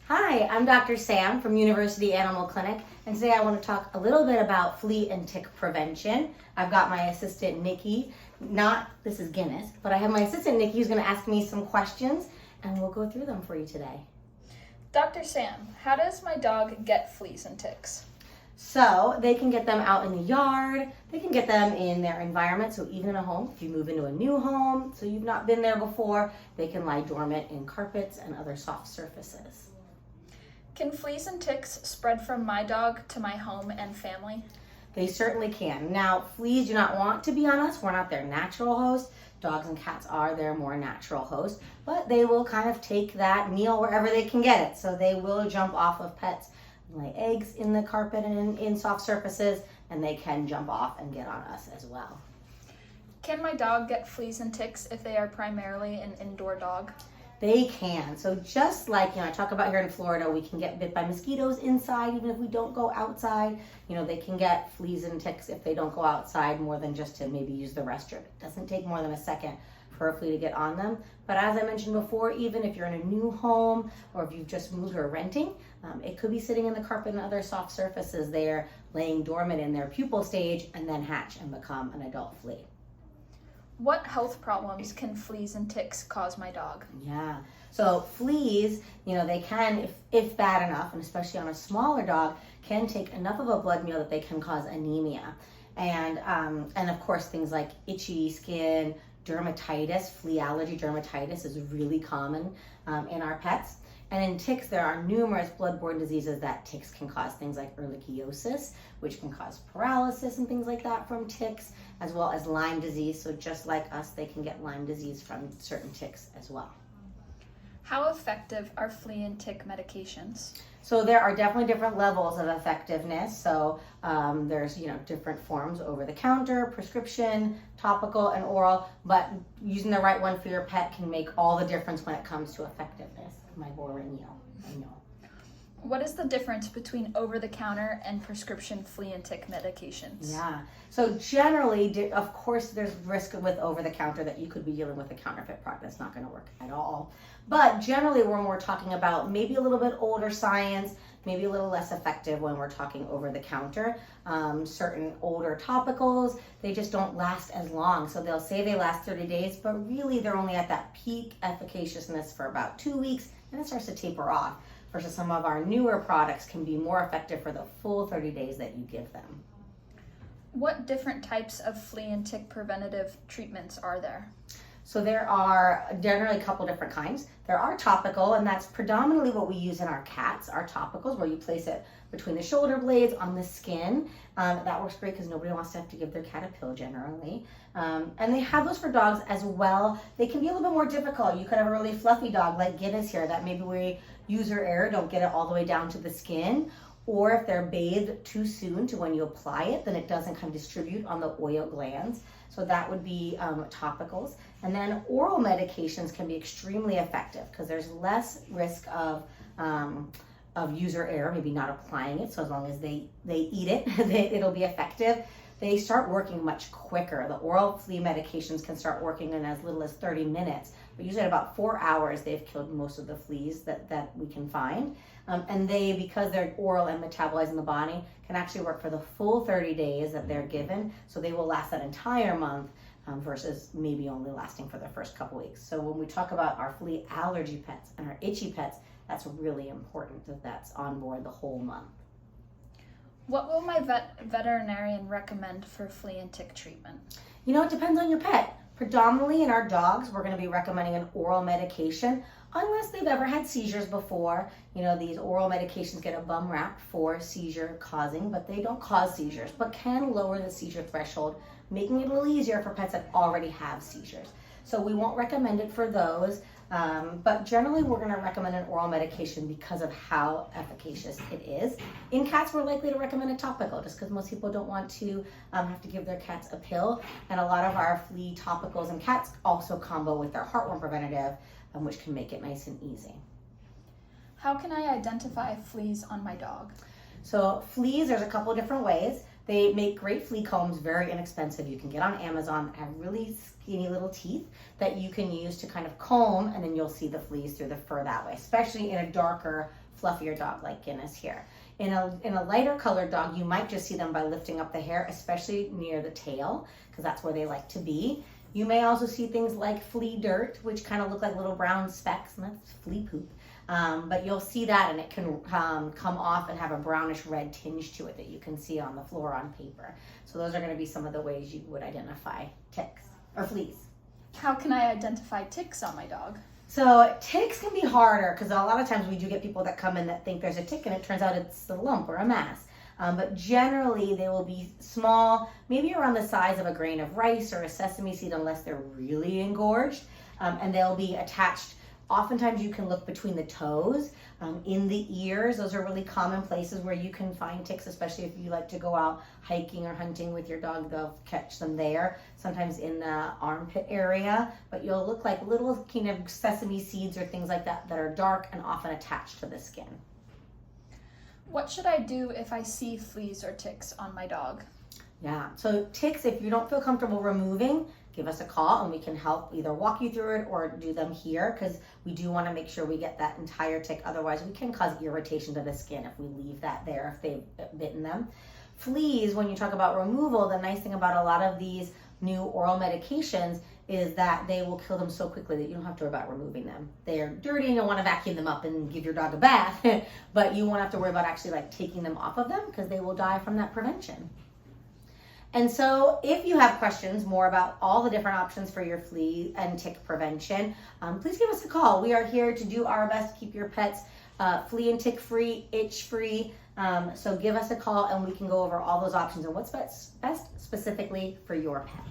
Hi, I'm Dr. Sam from University Animal Clinic, and today I want to talk a little bit about flea and tick prevention. I've got my assistant Nikki, this is Guinness, but I have my assistant Nikki who's going to ask me some questions, and we'll go through them for you today. Dr. Sam, how does my dog get fleas and ticks? So they can get them out in the yard, they can get them in their environment, so even in a home, if you move into a new home, so you've not been there before, they can lie dormant in carpets and other soft surfaces. Can fleas and ticks spread from my dog to my home and family? They certainly can. Now, fleas do not want to be on us. We're not their natural host. Dogs and cats are their more natural host, but they will kind of take that meal wherever they can get it. So they will jump off of pets, lay eggs in the carpet and in soft surfaces, and they can jump off and get on us as well. Can my dog get fleas and ticks if they are primarily an indoor dog? They can. So just like, I talk about here in Florida, we can get bit by mosquitoes inside even if we don't go outside. They can get fleas and ticks if they don't go outside more than just to maybe use the restroom. It doesn't take more than a second for a flea to get on them. But as I mentioned before, even if you're in a new home or if you've just moved or renting, it could be sitting in the carpet and other soft surfaces there, laying dormant in their pupal stage and then hatch and become an adult flea. What health problems can fleas and ticks cause my dog? Yeah, so fleas, they can, if bad enough, and especially on a smaller dog, can take enough of a blood meal that they can cause anemia. And of course, things like itchy skin, dermatitis, flea allergy dermatitis is really common in our pets. And in ticks, there are numerous blood-borne diseases that ticks can cause, things like ehrlichiosis, which can cause paralysis and things like that from ticks, as well as Lyme disease. So just like us, they can get Lyme disease from certain ticks as well. How effective are flea and tick medications? So there are definitely different levels of effectiveness. So there's different forms: over the counter, prescription, topical, and oral. But using the right one for your pet can make all the difference when it comes to effectiveness. My Borneo, I know. What is the difference between over-the-counter and prescription flea and tick medications? Yeah, so generally, of course, there's risk with over-the-counter that you could be dealing with a counterfeit product that's not going to work at all. But generally, when we're talking about maybe a little bit older science, maybe a little less effective when we're talking over-the-counter. Certain older topicals, they just don't last as long. So they'll say they last 30 days, but really they're only at that peak efficaciousness for about 2 weeks, and it starts to taper off. Versus some of our newer products can be more effective for the full 30 days that you give them. What different types of flea and tick preventative treatments are there? So there are generally a couple different kinds. There are topical, and that's predominantly what we use in our cats, our topicals, where you place it between the shoulder blades on the skin. That works great because nobody wants to have to give their cat a pill generally. And they have those for dogs as well. They can be a little bit more difficult. You could have a really fluffy dog like Guinness here that maybe we use her air, don't get it all the way down to the skin. Or if they're bathed too soon to when you apply it, then it doesn't kind of distribute on the oil glands. So that would be topicals. And then oral medications can be extremely effective because there's less risk of user error, maybe not applying it. So as long as they eat it, it'll be effective. They start working much quicker. The oral flea medications can start working in as little as 30 minutes. But usually at about 4 hours, they've killed most of the fleas that we can find. And because they're oral and metabolize in the body, can actually work for the full 30 days that they're given. So they will last that entire month versus maybe only lasting for the first couple weeks. So when we talk about our flea allergy pets and our itchy pets, that's really important that that's on board the whole month. What will my veterinarian recommend for flea and tick treatment? It depends on your pet. Predominantly in our dogs, we're going to be recommending an oral medication unless they've ever had seizures before. These oral medications get a bum rap for seizure causing, but they don't cause seizures, but can lower the seizure threshold, making it a little easier for pets that already have seizures. So we won't recommend it for those, but generally we're going to recommend an oral medication because of how efficacious it is. In cats, we're likely to recommend a topical just because most people don't want to have to give their cats a pill. And a lot of our flea topicals in cats also combo with their heartworm preventative, which can make it nice and easy. How can I identify fleas on my dog? So fleas, there's a couple different ways. They make great flea combs, very inexpensive. You can get on Amazon that have really skinny little teeth that you can use to kind of comb, and then you'll see the fleas through the fur that way, especially in a darker fluffier dog like Guinness here. In a lighter colored dog, you might just see them by lifting up the hair, especially near the tail, because that's where they like to be. You may also see things like flea dirt, which kind of look like little brown specks, and that's flea poop. But you'll see that, and it can come off and have a brownish red tinge to it that you can see on the floor on paper. So those are going to be some of the ways you would identify ticks or fleas. How can I identify ticks on my dog? So ticks can be harder because a lot of times we do get people that come in that think there's a tick and it turns out it's a lump or a mass. But generally they will be small, maybe around the size of a grain of rice or a sesame seed unless they're really engorged. And they'll be attached. Oftentimes you can look between the toes, in the ears. Those are really common places where you can find ticks, especially if you like to go out hiking or hunting with your dog. They'll catch them there, sometimes in the armpit area. But you'll look like little kind of sesame seeds or things like that that are dark and often attached to the skin. What should I do if I see fleas or ticks on my dog? Yeah, so ticks, if you don't feel comfortable removing, give us a call and we can help either walk you through it or do them here, because we do want to make sure we get that entire tick. Otherwise, we can cause irritation to the skin if we leave that there, if they've bitten them. Fleas, when you talk about removal, the nice thing about a lot of these new oral medications is that they will kill them so quickly that you don't have to worry about removing them. They're dirty and you'll want to vacuum them up and give your dog a bath, but you won't have to worry about actually like taking them off of them because they will die from that prevention. And so if you have questions more about all the different options for your flea and tick prevention, please give us a call. We are here to do our best to keep your pets flea and tick free, itch free. So give us a call and we can go over all those options and what's best specifically for your pet.